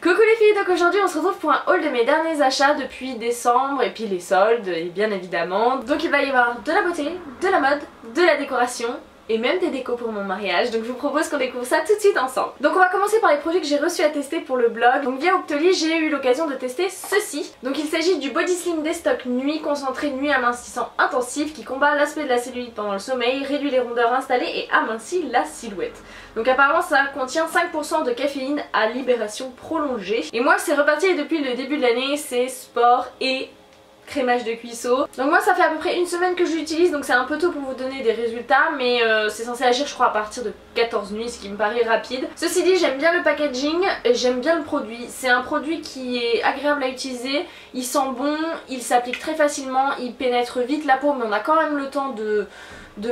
Coucou les filles, donc aujourd'hui on se retrouve pour un haul de mes derniers achats depuis décembre et puis les soldes et bien évidemment. Donc il va y avoir de la beauté, de la mode, de la décoration et même des décos pour mon mariage, donc je vous propose qu'on découvre ça tout de suite ensemble. Donc on va commencer par les produits que j'ai reçus à tester pour le blog. Donc via Octoly j'ai eu l'occasion de tester ceci. Donc il s'agit du Body Slim Day Stock Nuit concentré nuit amincissant intensif qui combat l'aspect de la cellulite pendant le sommeil, réduit les rondeurs installées et amincit la silhouette. Donc apparemment ça contient 5% de caféine à libération prolongée. Et moi c'est reparti et depuis le début de l'année c'est sport et crémage de cuisseau. Donc moi ça fait à peu près une semaine que je l'utilise, donc c'est un peu tôt pour vous donner des résultats, mais c'est censé agir je crois à partir de 14 nuits, ce qui me paraît rapide. Ceci dit, j'aime bien le packaging, j'aime bien le produit. C'est un produit qui est agréable à utiliser, il sent bon, il s'applique très facilement, il pénètre vite la peau, mais on a quand même le temps de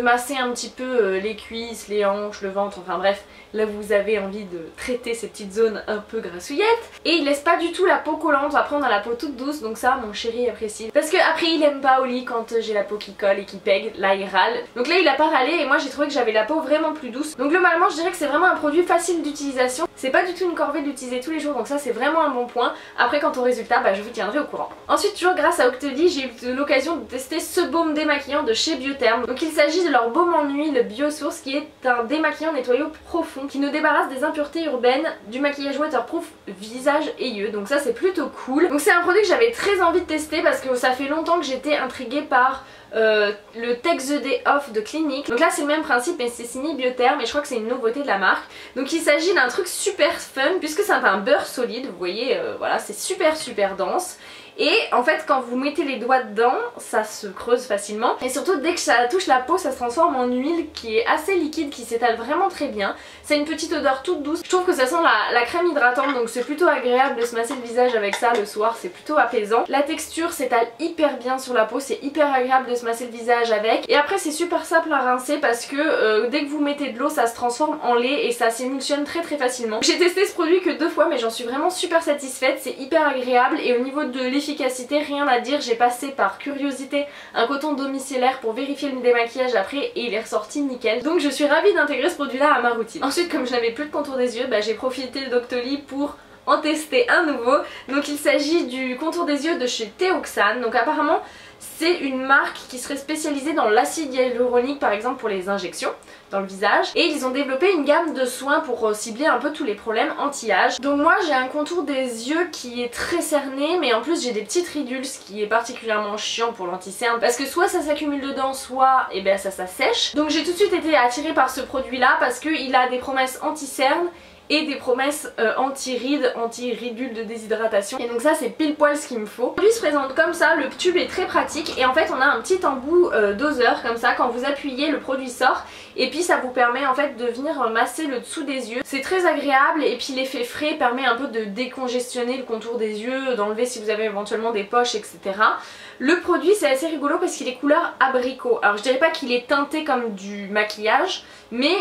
masser un petit peu les cuisses, les hanches, le ventre, enfin bref, là vous avez envie de traiter ces petites zones un peu grassouillettes. Et il laisse pas du tout la peau collante, après on a la peau toute douce, donc ça mon chéri apprécie. Parce que après il aime pas au lit quand j'ai la peau qui colle et qui pègue, là il râle. Donc là il a pas râlé et moi j'ai trouvé que j'avais la peau vraiment plus douce. Donc globalement je dirais que c'est vraiment un produit facile d'utilisation. C'est pas du tout une corvée de l'utiliser tous les jours, donc ça c'est vraiment un bon point. Après quant au résultat, je vous tiendrai au courant. Ensuite toujours grâce à Octoly, j'ai eu l'occasion de tester ce baume démaquillant de chez Biotherm. Donc il s'agit de leur baume en nuit, le Biosource, qui est un démaquillant nettoyant profond qui nous débarrasse des impuretés urbaines, du maquillage waterproof visage et yeux, donc ça c'est plutôt cool. Donc c'est un produit que j'avais très envie de tester parce que ça fait longtemps que j'étais intriguée par le Take the Day Off de Clinique. Donc là c'est le même principe mais c'est signé Biotherm et je crois que c'est une nouveauté de la marque. Donc il s'agit d'un truc super fun puisque c'est un beurre solide, vous voyez, voilà, c'est super dense. Et en fait quand vous mettez les doigts dedans ça se creuse facilement et surtout dès que ça touche la peau ça se transforme en huile qui est assez liquide, qui s'étale vraiment très bien. C'est une petite odeur toute douce, je trouve que ça sent la crème hydratante, donc c'est plutôt agréable de se masser le visage avec ça le soir, c'est plutôt apaisant. La texture s'étale hyper bien sur la peau, c'est hyper agréable de se masser le visage avec. Et après c'est super simple à rincer parce que dès que vous mettez de l'eau ça se transforme en lait et ça s'émulsionne très facilement. J'ai testé ce produit que 2 fois mais j'en suis vraiment super satisfaite, c'est hyper agréable et au niveau de l'efficacité rien à dire. J'ai passé par curiosité un coton domiciliaire pour vérifier le démaquillage après et il est ressorti nickel. Donc je suis ravie d'intégrer ce produit là à ma routine. Ensuite comme je n'avais plus de contour des yeux, j'ai profité d'Octoly pour en tester un nouveau. Donc il s'agit du contour des yeux de chez Teoxane. Donc apparemment c'est une marque qui serait spécialisée dans l'acide hyaluronique par exemple pour les injections dans le visage, et ils ont développé une gamme de soins pour cibler un peu tous les problèmes anti-âge. Donc moi j'ai un contour des yeux qui est très cerné mais en plus j'ai des petites ridules, ce qui est particulièrement chiant pour l'anti-cerne parce que soit ça s'accumule dedans soit ça sèche. Donc j'ai tout de suite été attirée par ce produit là parce qu'il a des promesses anti-cerne et des promesses anti-rides, anti-ridules de déshydratation. Et donc ça c'est pile poil ce qu'il me faut. Le produit se présente comme ça, le tube est très pratique et en fait on a un petit embout doseur comme ça, quand vous appuyez le produit sort et puis ça vous permet en fait de venir masser le dessous des yeux. C'est très agréable et puis l'effet frais permet un peu de décongestionner le contour des yeux, d'enlever si vous avez éventuellement des poches etc. Le produit c'est assez rigolo parce qu'il est couleur abricot. Alors je dirais pas qu'il est teinté comme du maquillage mais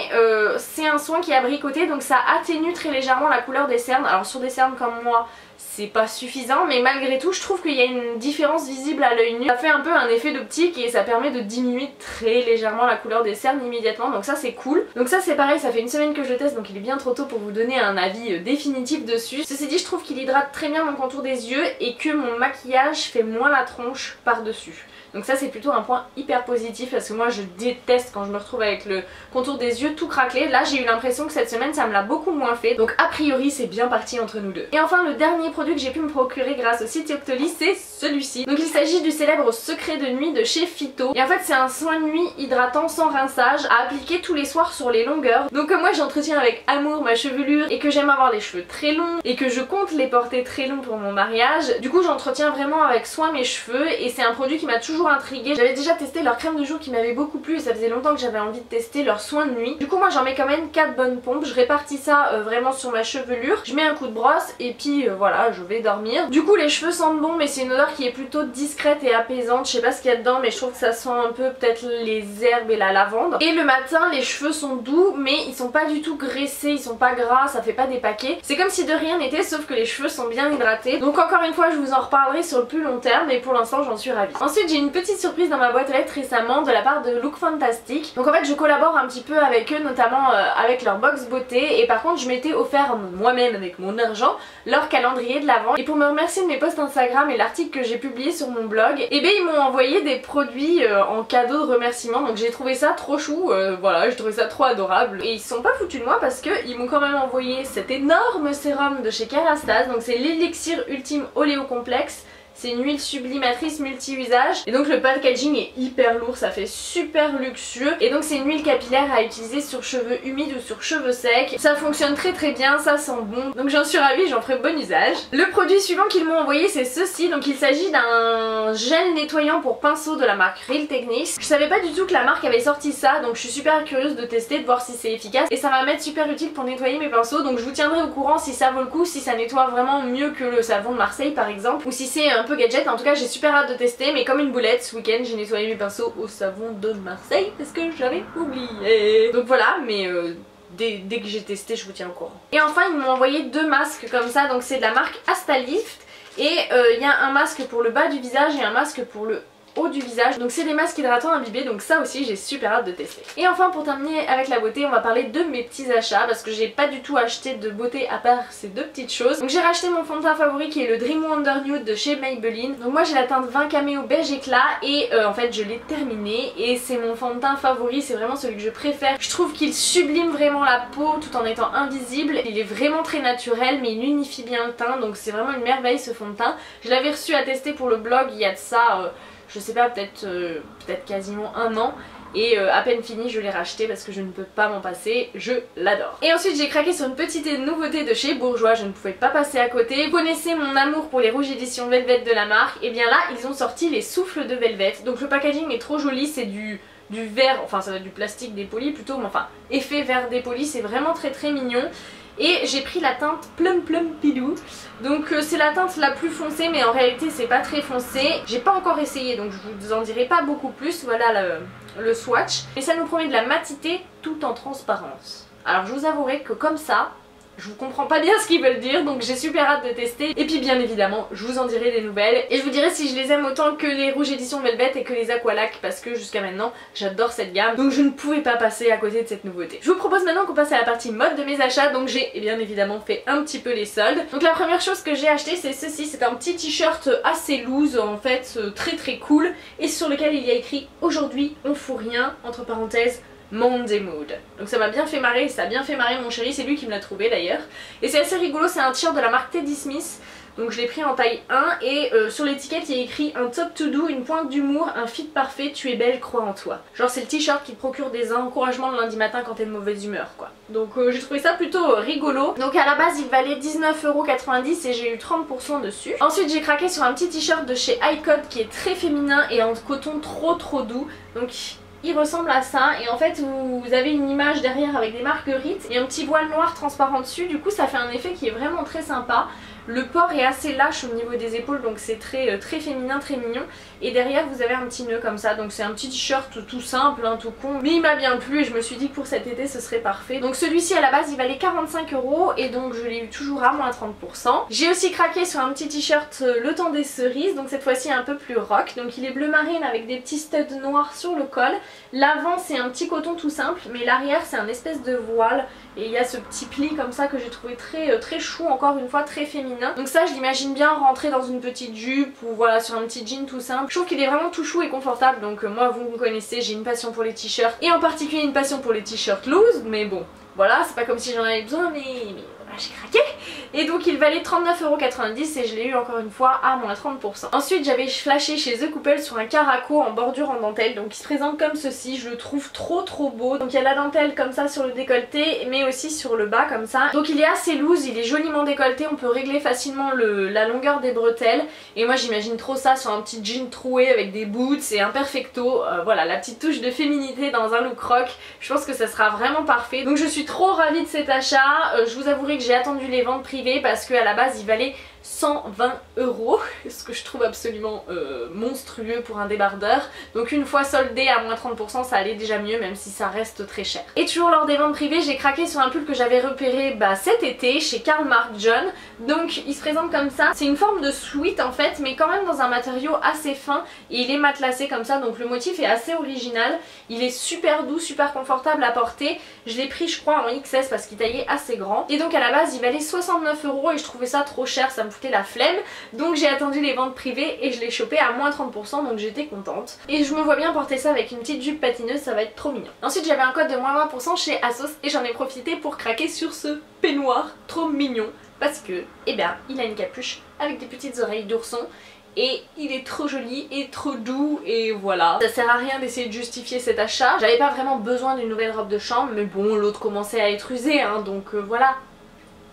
c'est un soin qui est abricoté donc ça atténue très légèrement la couleur des cernes. Alors sur des cernes comme moi c'est pas suffisant mais malgré tout je trouve qu'il y a une différence visible à l'œil nu. Ça fait un peu un effet d'optique et ça permet de diminuer très légèrement la couleur des cernes immédiatement, donc ça c'est cool. Donc ça c'est pareil, ça fait une semaine que je le teste donc il est bien trop tôt pour vous donner un avis définitif dessus. Ceci dit je trouve qu'il hydrate très bien mon contour des yeux et que mon maquillage fait moins la tronche par dessus. Donc ça c'est plutôt un point hyper positif parce que moi je déteste quand je me retrouve avec le contour des yeux tout craquelé. Là j'ai eu l'impression que cette semaine ça me l'a beaucoup moins fait, donc a priori c'est bien parti entre nous deux. Et enfin le dernier produit que j'ai pu me procurer grâce au site Octoly c'est celui-ci. Donc il s'agit du célèbre secret de nuit de chez Phyto. Et en fait c'est un soin de nuit hydratant sans rinçage à appliquer tous les soirs sur les longueurs. Donc comme moi j'entretiens avec amour ma chevelure et que j'aime avoir les cheveux très longs et que je compte les porter très longs pour mon mariage, du coup j'entretiens vraiment avec soin mes cheveux et c'est un produit qui m'a toujours intriguée. J'avais déjà testé leur crème de jour qui m'avait beaucoup plu et ça faisait longtemps que j'avais envie de tester leur soin de nuit. Du coup moi j'en mets quand même 4 bonnes pompes, je répartis ça vraiment sur ma chevelure, je mets un coup de brosse et puis voilà je vais dormir. Du coup les cheveux sentent bon mais c'est une odeur qui est plutôt discrète et apaisante, je sais pas ce qu'il y a dedans mais je trouve que ça sent un peu peut-être les herbes et la lavande. Et le matin les cheveux sont doux mais ils sont pas du tout graissés, ils sont pas gras, ça fait pas des paquets. C'est comme si de rien n'était sauf que les cheveux sont bien hydratés. Donc encore une fois je vous en reparlerai sur le plus long terme et pour l'instant j'en suis ravie. Ensuite j'ai une petite surprise dans ma boîte aux lettres récemment de la part de Look Fantastic. Donc en fait je collabore un petit peu peu avec eux, notamment avec leur box beauté, et par contre je m'étais offert moi-même avec mon argent leur calendrier de l'Avent. Et pour me remercier de mes posts Instagram et l'article que j'ai publié sur mon blog, et bien ils m'ont envoyé des produits en cadeau de remerciement, donc j'ai trouvé ça trop chou, voilà, j'ai trouvé ça trop adorable. Et ils se sont pas foutus de moi parce qu'ils m'ont quand même envoyé cet énorme sérum de chez Kerastase, donc c'est l'élixir ultime oléo complexe. C'est une huile sublimatrice multi-usage et donc le packaging est hyper lourd, ça fait super luxueux et donc c'est une huile capillaire à utiliser sur cheveux humides ou sur cheveux secs. Ça fonctionne très très bien, ça sent bon, donc j'en suis ravie, j'en ferai bon usage. Le produit suivant qu'ils m'ont envoyé c'est ceci, donc il s'agit d'un gel nettoyant pour pinceau de la marque Real Techniques. Je savais pas du tout que la marque avait sorti ça, donc je suis super curieuse de tester, de voir si c'est efficace et ça va m'être super utile pour nettoyer mes pinceaux, donc je vous tiendrai au courant si ça vaut le coup, si ça nettoie vraiment mieux que le savon de Marseille par exemple, ou si c'est un peu gadget. En tout cas j'ai super hâte de tester, mais comme une boulette ce week-end j'ai nettoyé mes pinceaux au savon de Marseille parce que j'avais oublié. Donc voilà, mais dès que j'ai testé je vous tiens au courant. Et enfin ils m'ont envoyé deux masques comme ça, donc c'est de la marque Astalift et il y a un masque pour le bas du visage et un masque pour le haut du visage, donc c'est des masques hydratants imbibés, donc ça aussi j'ai super hâte de tester. Et enfin pour terminer avec la beauté, on va parler de mes petits achats parce que j'ai pas du tout acheté de beauté à part ces deux petites choses. Donc j'ai racheté mon fond de teint favori qui est le Dream Wonder Nude de chez Maybelline. Donc moi j'ai la teinte 20 caméo beige éclat et en fait je l'ai terminé et c'est mon fond de teint favori, c'est vraiment celui que je préfère. Je trouve qu'il sublime vraiment la peau tout en étant invisible. Il est vraiment très naturel mais il unifie bien le teint, donc c'est vraiment une merveille ce fond de teint. Je l'avais reçu à tester pour le blog il y a de ça je sais pas, peut-être quasiment un an. Et à peine fini je l'ai racheté parce que je ne peux pas m'en passer, je l'adore. Et ensuite j'ai craqué sur une petite nouveauté de chez Bourjois, je ne pouvais pas passer à côté. Vous connaissez mon amour pour les rouges éditions Velvet de la marque, et bien là ils ont sorti les souffles de Velvet. Donc le packaging est trop joli, c'est du verre, enfin ça va être du plastique dépoli plutôt, mais enfin effet verre dépoli, c'est vraiment très très mignon. Et j'ai pris la teinte Plum Plum Pilou. Donc c'est la teinte la plus foncée mais en réalité c'est pas très foncé. J'ai pas encore essayé donc je vous en dirai pas beaucoup plus. Voilà le swatch. Et ça nous promet de la matité tout en transparence. Alors je vous avouerai que comme ça, je vous comprends pas bien ce qu'ils veulent dire, donc j'ai super hâte de tester. Et puis bien évidemment, je vous en dirai des nouvelles. Et je vous dirai si je les aime autant que les rouges éditions Velvet et que les Aqualac, parce que jusqu'à maintenant, j'adore cette gamme. Donc je ne pouvais pas passer à côté de cette nouveauté. Je vous propose maintenant qu'on passe à la partie mode de mes achats. Donc j'ai bien évidemment fait un petit peu les soldes. Donc la première chose que j'ai acheté, c'est ceci. C'est un petit t-shirt assez loose, en fait, très très cool. Et sur lequel il y a écrit « Aujourd'hui, on fout rien », entre parenthèses, Monday Mood. Donc ça m'a bien fait marrer, ça a bien fait marrer mon chéri, c'est lui qui me l'a trouvé d'ailleurs. Et c'est assez rigolo, c'est un t-shirt de la marque Teddy Smith. Donc je l'ai pris en taille 1 et sur l'étiquette il y a écrit un top to do, une pointe d'humour, un fit parfait, tu es belle, crois en toi. Genre c'est le t-shirt qui te procure des encouragements le lundi matin quand t'es de mauvaise humeur quoi. Donc j'ai trouvé ça plutôt rigolo. Donc à la base il valait 19,90€ et j'ai eu 30% dessus. Ensuite j'ai craqué sur un petit t-shirt de chez iCode qui est très féminin et en coton trop doux. Donc il ressemble à ça et en fait vous avez une image derrière avec des marguerites et un petit voile noir transparent dessus, du coup ça fait un effet qui est vraiment très sympa. Le port est assez lâche au niveau des épaules donc c'est très féminin, très mignon. Et derrière vous avez un petit nœud comme ça, donc c'est un petit t-shirt tout simple, hein, tout con. Mais il m'a bien plu et je me suis dit que pour cet été ce serait parfait. Donc celui-ci à la base il valait 45€ et donc je l'ai eu toujours à moins 30%. J'ai aussi craqué sur un petit t-shirt Le Temps des Cerises, donc cette fois-ci un peu plus rock. Donc il est bleu marine avec des petits studs noirs sur le col. L'avant c'est un petit coton tout simple, mais l'arrière c'est un espèce de voile. Et il y a ce petit pli comme ça que j'ai trouvé très chou, encore une fois très féminin. Donc ça je l'imagine bien rentrer dans une petite jupe ou voilà sur un petit jean tout simple. Je trouve qu'il est vraiment tout chou et confortable, donc moi vous me connaissez, j'ai une passion pour les t-shirts et en particulier une passion pour les t-shirts loose, mais bon voilà, c'est pas comme si j'en avais besoin mais voilà, j'ai craqué. Et donc il valait 39,90€ et je l'ai eu encore une fois à moins 30%. Ensuite j'avais flashé chez The Couple sur un caraco en bordure en dentelle, donc il se présente comme ceci, je le trouve trop beau. Donc il y a la dentelle comme ça sur le décolleté mais aussi sur le bas comme ça. Donc il est assez loose, il est joliment décolleté, on peut régler facilement la longueur des bretelles. Et moi j'imagine trop ça sur un petit jean troué avec des boots et un perfecto. Voilà, la petite touche de féminité dans un look rock, je pense que ça sera vraiment parfait. Donc je suis trop ravie de cet achat, je vous avouerai que j'ai attendu les ventes privées privée parce qu'à la base il valait 120 €, ce que je trouve absolument monstrueux pour un débardeur. Donc une fois soldé à moins 30%, ça allait déjà mieux, même si ça reste très cher. Et toujours lors des ventes privées, j'ai craqué sur un pull que j'avais repéré cet été chez Karl Marc John. Donc il se présente comme ça, c'est une forme de sweat en fait, mais quand même dans un matériau assez fin et il est matelassé comme ça, donc le motif est assez original. Il est super doux, super confortable à porter. Je l'ai pris je crois en XS parce qu'il taillait assez grand. Et donc à la base il valait 69 € et je trouvais ça trop cher, ça me foutait la flemme. Donc j'ai attendu les ventes privées et je l'ai chopé à moins 30%, donc j'étais contente. Et je me vois bien porter ça avec une petite jupe patineuse, ça va être trop mignon. Ensuite j'avais un code de moins 20% chez ASOS et j'en ai profité pour craquer sur ce peignoir trop mignon. Parce que, eh bien, il a une capuche avec des petites oreilles d'ourson. Et il est trop joli et trop doux et voilà. Ça sert à rien d'essayer de justifier cet achat. J'avais pas vraiment besoin d'une nouvelle robe de chambre, mais bon, l'autre commençait à être usée, hein, donc voilà.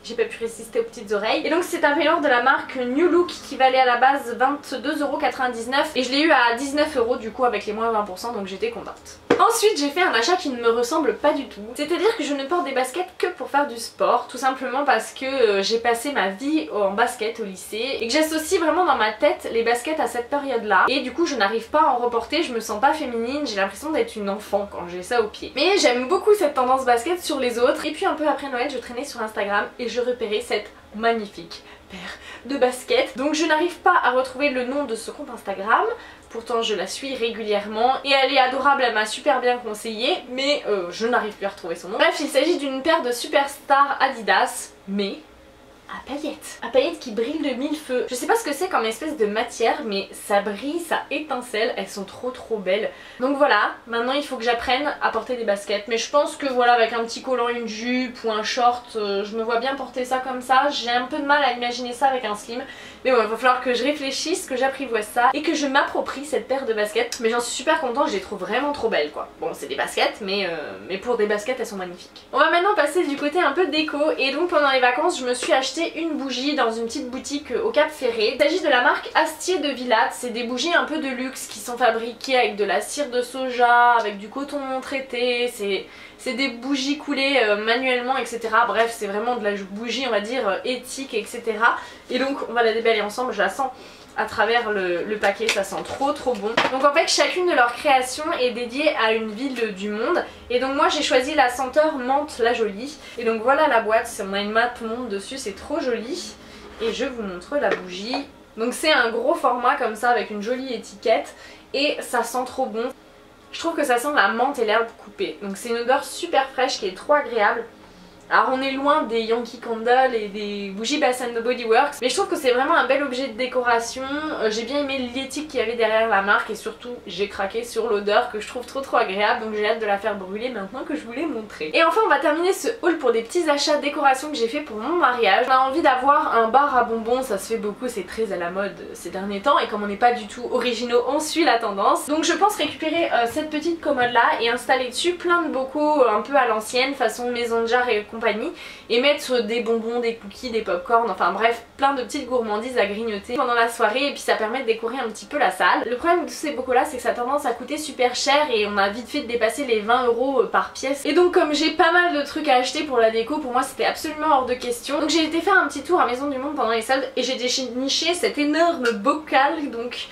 J'ai pas pu résister aux petites oreilles. Et donc c'est un peignoir de la marque New Look qui valait à la base 22,99 € et je l'ai eu à 19 € du coup avec les moins 20%, donc j'étais contente. Ensuite j'ai fait un achat qui ne me ressemble pas du tout. C'est-à-dire que je ne porte des baskets que pour faire du sport, tout simplement parce que j'ai passé ma vie en basket au lycée et que j'associe vraiment dans ma tête les baskets à cette période-là. Et du coup je n'arrive pas à en reporter, je me sens pas féminine, j'ai l'impression d'être une enfant quand j'ai ça au pied. Mais j'aime beaucoup cette tendance basket sur les autres. Et puis un peu après Noël je traînais sur Instagram et je repérais cette magnifique paire de baskets. Donc je n'arrive pas à retrouver le nom de ce compte Instagram. Pourtant je la suis régulièrement et elle est adorable, elle m'a super bien conseillé, mais je n'arrive plus à retrouver son nom. Bref, il s'agit d'une paire de Superstar Adidas, mais à paillettes qui brillent de mille feux. Je sais pas ce que c'est comme espèce de matière, mais ça brille, ça étincelle, elles sont trop belles. Donc voilà, maintenant il faut que j'apprenne à porter des baskets, mais je pense que voilà, avec un petit collant, une jupe ou un short, je me vois bien porter ça comme ça. J'ai un peu de mal à imaginer ça avec un slim, mais bon, il va falloir que je réfléchisse, que j'apprivoise ça et que je m'approprie cette paire de baskets. Mais j'en suis super contente, je les trouve vraiment trop belles quoi. Bon, c'est des baskets, mais pour des baskets elles sont magnifiques. On va maintenant passer du côté un peu déco, et donc pendant les vacances je me suis acheté une bougie dans une petite boutique au Cap Ferré. Il s'agit de la marque Astier de Villatte. C'est des bougies un peu de luxe qui sont fabriquées avec de la cire de soja, avec du coton traité. C'est des bougies coulées manuellement, etc. Bref, c'est vraiment de la bougie, on va dire, éthique, etc. Et donc on va la déballer ensemble, je la sens à travers le paquet, ça sent trop bon. Donc en fait chacune de leurs créations est dédiée à une ville du monde. Et donc moi j'ai choisi la senteur menthe la jolie. Et donc voilà la boîte, on a une mate menthe dessus, c'est trop joli. Et je vous montre la bougie. Donc c'est un gros format comme ça avec une jolie étiquette. Et ça sent trop bon. Je trouve que ça sent la menthe et l'herbe coupée. Donc c'est une odeur super fraîche qui est trop agréable. Alors on est loin des Yankee Candle et des bougies Bath & Body Works, mais je trouve que c'est vraiment un bel objet de décoration. J'ai bien aimé l'éthique qu'il y avait derrière la marque et surtout j'ai craqué sur l'odeur que je trouve trop agréable, donc j'ai hâte de la faire brûler maintenant que je vous l'ai montré. Et enfin on va terminer ce haul pour des petits achats de décoration que j'ai fait pour mon mariage. On a envie d'avoir un bar à bonbons, ça se fait beaucoup, c'est très à la mode ces derniers temps et comme on n'est pas du tout originaux, on suit la tendance. Donc je pense récupérer cette petite commode là et installer dessus plein de bocaux un peu à l'ancienne, façon maison de jarre et compagnie, et mettre des bonbons, des cookies, des popcorn, enfin bref plein de petites gourmandises à grignoter pendant la soirée, et puis ça permet de décorer un petit peu la salle. Le problème de tous ces bocaux là c'est que ça a tendance à coûter super cher et on a vite fait de dépasser les 20 € par pièce, et donc comme j'ai pas mal de trucs à acheter pour la déco, pour moi c'était absolument hors de question. Donc j'ai été faire un petit tour à Maison du Monde pendant les soldes et j'ai déniché cet énorme bocal, donc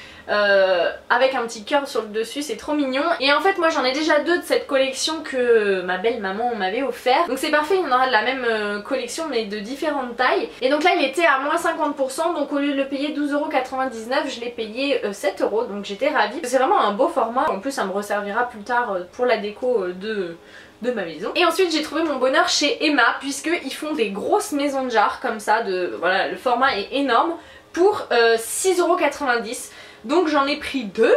avec un petit cœur sur le dessus, c'est trop mignon. Et en fait moi j'en ai déjà deux de cette collection que ma belle maman m'avait offert, donc c'est parfait, il y en aura de la même collection mais de différentes tailles. Et donc là il était à moins 50%, donc au lieu de le payer 12,99 € je l'ai payé 7 €, donc j'étais ravie. C'est vraiment un beau format, en plus ça me resservira plus tard pour la déco de ma maison. Et ensuite j'ai trouvé mon bonheur chez Emma, puisqu'ils font des grosses maisons de jarre comme ça, voilà, le format est énorme, pour 6,90 €. Donc j'en ai pris deux,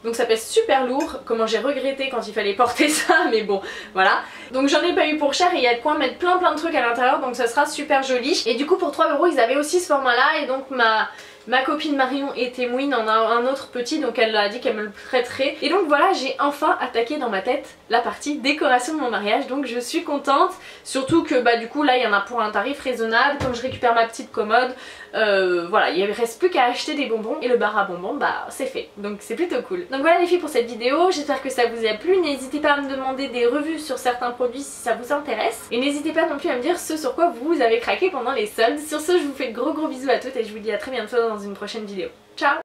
donc ça pèse super lourd, comment j'ai regretté quand il fallait porter ça, mais bon voilà. Donc j'en ai pas eu pour cher et il y a de quoi mettre plein de trucs à l'intérieur, donc ça sera super joli. Et du coup pour 3 € ils avaient aussi ce format là, et donc ma Ma copine Marion et Témoine en a un autre petit, donc elle a dit qu'elle me le prêterait. Et donc voilà, j'ai enfin attaqué dans ma tête la partie décoration de mon mariage, donc je suis contente. Surtout que bah du coup là il y en a pour un tarif raisonnable, comme je récupère ma petite commode, voilà, il reste plus qu'à acheter des bonbons et le bar à bonbons bah c'est fait, donc c'est plutôt cool. Donc voilà les filles pour cette vidéo, j'espère que ça vous a plu. N'hésitez pas à me demander des revues sur certains produits si ça vous intéresse, et n'hésitez pas non plus à me dire ce sur quoi vous avez craqué pendant les soldes. Sur ce, je vous fais de gros bisous à toutes et je vous dis à très bientôt dans une prochaine vidéo. Ciao!